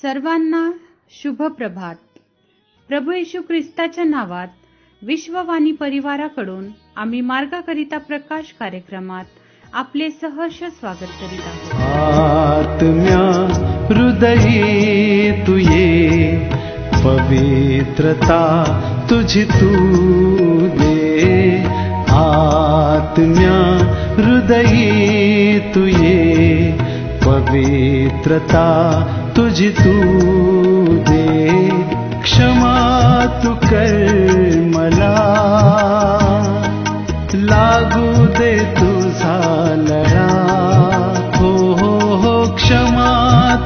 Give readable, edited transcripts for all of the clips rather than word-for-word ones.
सर्वांना शुभ प्रभात. प्रभू येशू ख्रिस्ताच्या नावात विश्ववाणी परिवाराकडून आम्ही मार्गाकरिता प्रकाश कार्यक्रमात आपले सहर्ष स्वागत करीत आहोत. आत्म्या हृदयी तू ये, पवित्रता तुझी तू दे. आत्म्या हृदयी तू ये, पवित्रता तुझी तू दे. क्षमा तू कर मला, लागू दे तुझा लळा. हो हो हो, क्षमा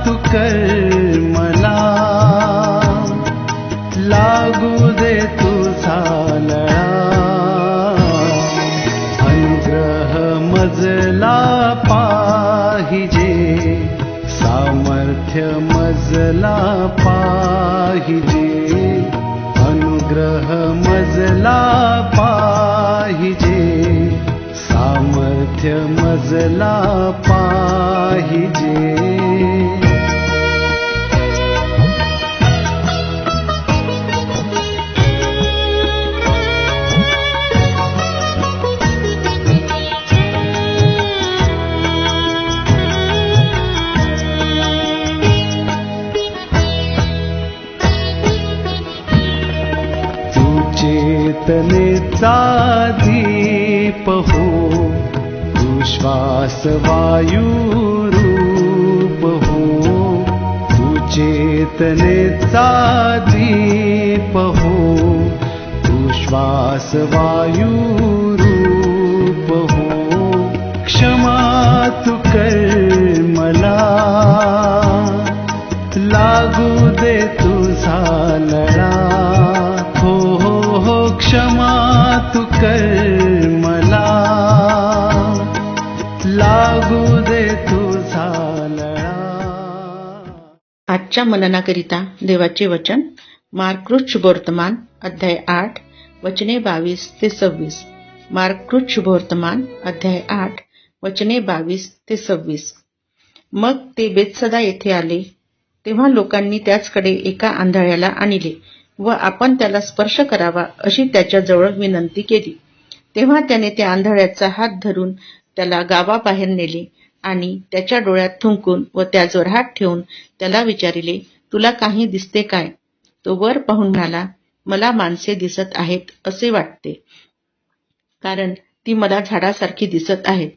तू कर मला, लागू दे तुझा लळा. अनुग्रह मजला पाहिजे, सामर्थ्य मजला पाहिजे. अनुग्रह मजला पाहिजे, सामर्थ्य मजला पाहिजे. चेतनेचा दीप हो, तू श्वास वायू रूप हो. तू चेतनेचा दीप हो, तू श्वास वायू रूप हो. क्षमा तू कर मला, लागू दे तुझा लळा. हो हो हो, क्षमा तू कर मला, लागू दे तुझा लळा. आजच्या मननाकरिता देवाचे वचन मार्क शुभवर्तमान अध्याय 8 वचने 22 ते 26. मार्क शुभवर्तमान अध्याय 8 वचने 22 ते 26. मग ते बेतसदा येथे आले, तेव्हा लोकांनी त्याचकडे एका आंधळ्याला आणले व आपण त्याला स्पर्श करावा अशी त्याच्याजवळ विनंती केली. तेव्हा त्याने त्या आंधळ्याचा हात धरून त्याला गावाबाहेर नेले आणि त्याच्या डोळ्यात थुंकून व त्याच्यावर हात ठेवून त्याला विचारिले, तुला काही दिसते काय? तो वर पाहून म्हणाला, मला माणसे दिसत आहेत असे वाटते, कारण ती मला झाडासारखी दिसत आहेत,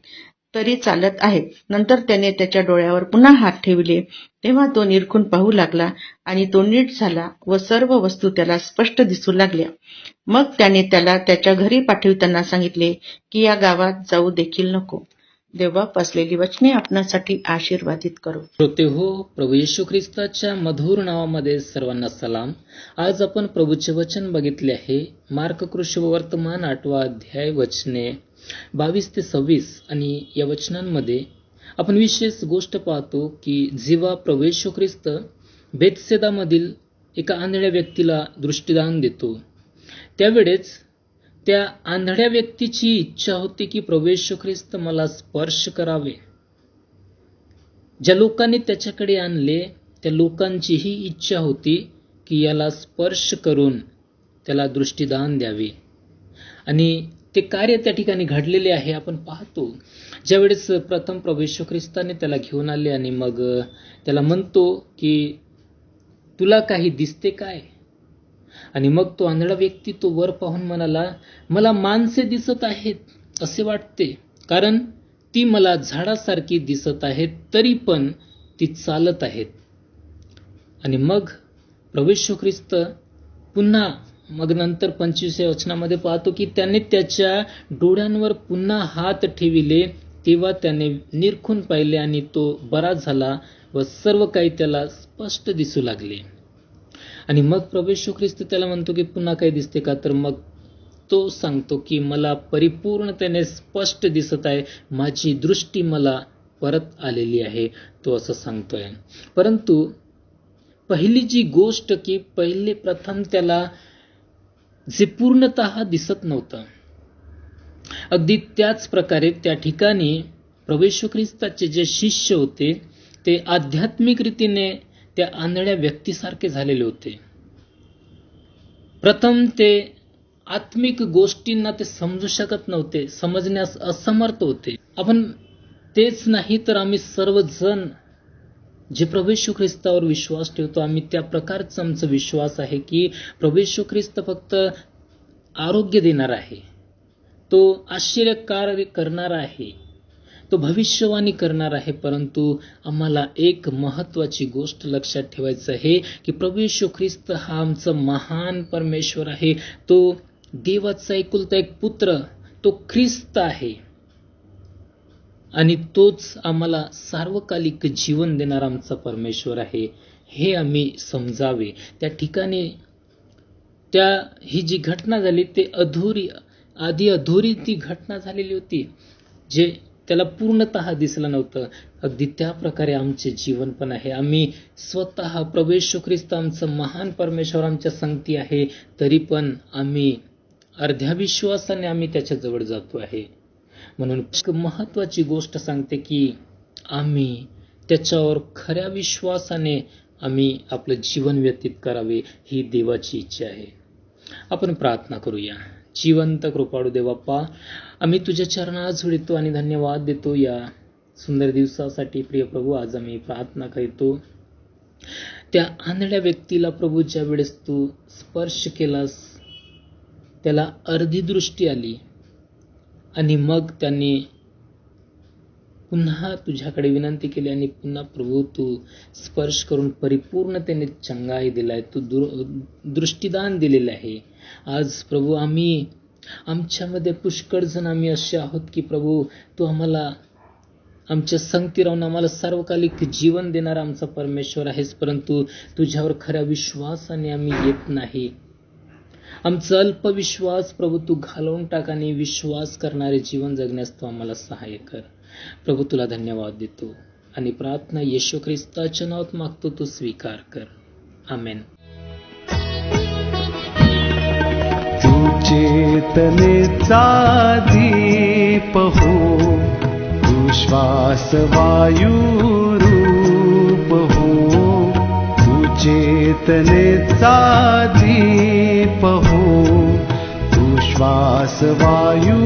तरी चालत आहेत. नंतर त्याने त्याच्या डोळ्यावर पुन्हा हात ठेवले, तेव्हा तो निरखून पाहू लागला आणि तो नीट झाला व सर्व वस्तू त्याला स्पष्ट दिसू लागल्या. मग त्याने त्याला त्याच्या घरी पाठविताना सांगितले की या गावात जाऊ देखील नको. देव बाप असलेली वचने आपणासाठी आशीर्वादित करो. श्रोते हो, प्रभू येशू ख्रिस्ताच्या मधुर नावामध्ये सर्वांना सलाम. आज आपण प्रभूचे वचन बघितले आहे. मार्क शुभवर्तमान 8 अध्याय वचने 22 ते 26. आणि या वचनांमध्ये आपण विशेष गोष्ट पाहतो की जेव्हा प्रभू येशू ख्रिस्त बेतसेदामधील एका आंधळ्या व्यक्तीला दृष्टिदान देतो, त्यावेळेस त्या आंधळ्या व्यक्तीची इच्छा होती की प्रभू येशू ख्रिस्त मला स्पर्श करावे. ज्या लोकांनी त्याच्याकडे आणले त्या लोकांची ही इच्छा होती की याला स्पर्श करून त्याला दृष्टिदान द्यावे. आणि ते कार्य त्या ठिकाणी घडलेले आहे. आपण पाहतो ज्यावेळेस प्रथम प्रभू येशू ख्रिस्ताने त्याला घेऊन आले आणि मग त्याला म्हणतो की तुला काही दिसते काय? आणि मग तो आंधळा व्यक्ती तो वर पाहून म्हणाला, मला माणसे दिसत आहेत असे वाटते, कारण ती मला झाडासारखी दिसत आहेत, तरी पण ती चालत आहेत. आणि मग प्रभू येशू ख्रिस्त पुन्हा मग नंतर 25व्या वचनामध्ये पाहतो की त्याने त्याच्या डोळ्यांवर पुन्हा हात ठेविले, तेव्हा त्याने निरखून पाहिले आणि तो बरा झाला व सर्व काही त्याला स्पष्ट दिसू लागले. आणि मग प्रभू येशू ख्रिस्त त्याला म्हणतो की पुन्हा काही दिसते का? तर मग तो सांगतो की मला परिपूर्णतेने स्पष्ट दिसत आहे, माझी दृष्टी मला परत आलेली आहे, तो असं सांगतोय. परंतु पहिली जी गोष्ट की पहिले प्रथम त्याला जे पूर्णतः दिसत नव्हतं, अगदी त्याच प्रकारे त्या ठिकाणी प्रभू येशू ख्रिस्ताचे जे शिष्य होते ते आध्यात्मिक रीतीने त्या आंधळ्या व्यक्तीसारखे झालेले होते. प्रथम ते आत्मिक गोष्टींना ते समजू शकत नव्हते, समजण्यास असमर्थ होते. आपण तेच नाही तर आम्ही सर्वजण जे प्रभू येशू ख्रिस्तावर विश्वास ठेवतो, आम्ही त्या प्रकारचा आमचा विश्वास आहे की प्रभू येशू ख्रिस्त फक्त आरोग्य देणार आहे, तो आश्चर्यकार्य करणार आहे, तो भविष्यवाणी करणार आहे. परंतु आम्हाला एक महत्वाची गोष्ट लक्षात ठेवायचं आहे की प्रभू येशू ख्रिस्त हा आमचा महान परमेश्वर आहे. तो देवाचा एकुलता एक पुत्र, तो ख्रिस्त आहे आणि तोच आम्हाला सार्वकालिक जीवन देणारा आमचा परमेश्वर आहे. हे आम्ही समजावे. त्या ठिकाणी ही जी घटना झाली ते अधुरी ती घटना झालेली होती, जे त्याला पूर्णतः दिसलं नव्हतं. अगदी त्या प्रकारे आमचे जीवन पण आहे. आम्ही स्वतः प्रभू येशू ख्रिस्त आमचं महान परमेश्वर आमच्या संगती आहे, तरी पण आम्ही अर्ध्या विश्वासाने आम्ही त्याच्या जवळ जातो आहे. म्हणून एक महत्वाची गोष्ट सांगते की आम्ही त्याच्यावर खऱ्या विश्वासाने आम्ही आपलं जीवन व्यतीत करावे, ही देवाची इच्छा आहे. आपण प्रार्थना करूया. जिवंत कृपाळू देवाप्पा, आम्ही तुझ्या चरणात झुळतो आणि धन्यवाद देतो या सुंदर दिवसासाठी. प्रिय प्रभू, आज आम्ही प्रार्थना करतो त्या आंधळ्या व्यक्तीला प्रभू, ज्या वेळेस तू स्पर्श केलास त्याला अर्धी दृष्टी आली आणि मग त्यांनी पुन्हा तुझ्याकडे विनंती केली आणि पुन्हा प्रभू तू स्पर्श करून परिपूर्णतेने चंगाई दिलाय, तू दृष्टीदान दिलेलं आहे. आज प्रभू आमच्यामध्ये पुष्कळ जण आम्ही असे आहोत की प्रभू तू आम्हाला आमच्या संगती राहून आम्हाला सार्वकालिक जीवन देणारा आमचा परमेश्वर आहेस, परंतु तुझ्यावर खऱ्या विश्वासाने आम्ही येत नाही. आमचा अल्पविश्वास प्रभू तू घालवून टाक आणि विश्वास करणारे जीवन जगण्यास तू आम्हाला सहाय्य कर. प्रभू तुला धन्यवाद देतो आणि प्रार्थना येशू ख्रिस्ताच्या नावात मागतो, तू स्वीकार कर. आमेन. तू चेतनेचा दीप हो, तू श्वास वायू रूप हो. तू चेतनेचा दीप हो, तू श्वास वायू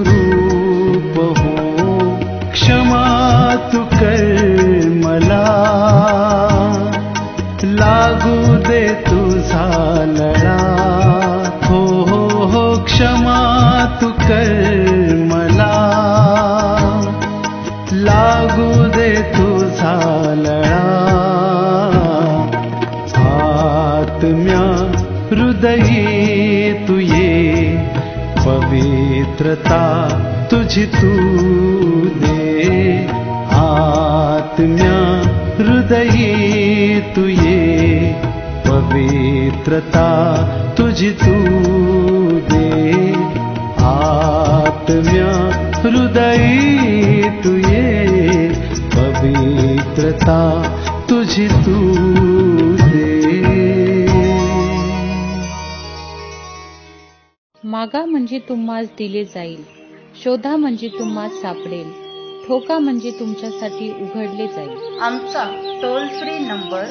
रूप हो. क्षमा तू कर मला, लागू दे तुझा लळा. हो हो हो, क्षमा तू कर मला, लागू दे तुझा लळा. आत्म्या हृदयी तू ये, पवित्रता तुझी तू दे. आत्म्या हृदयी तू ये, पवित्रता तुझी तू दे. आत्म्या हृदयी तू ये, पवित्रता तुझी तू दे. मागा म्हणजे तुम्हास दिले जाईल, शोधा म्हणजे तुम्हास सापडेल, ठोका म्हणजे तुमच्यासाठी उघडले जाईल. आमचा टोल फ्री नंबर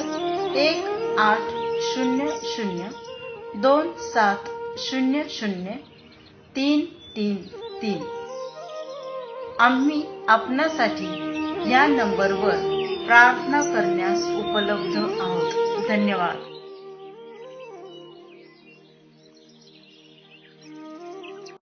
1800-2700-333. आम्ही आपणासाठी या नंबरवर प्रार्थना करण्यास उपलब्ध आहोत. धन्यवाद.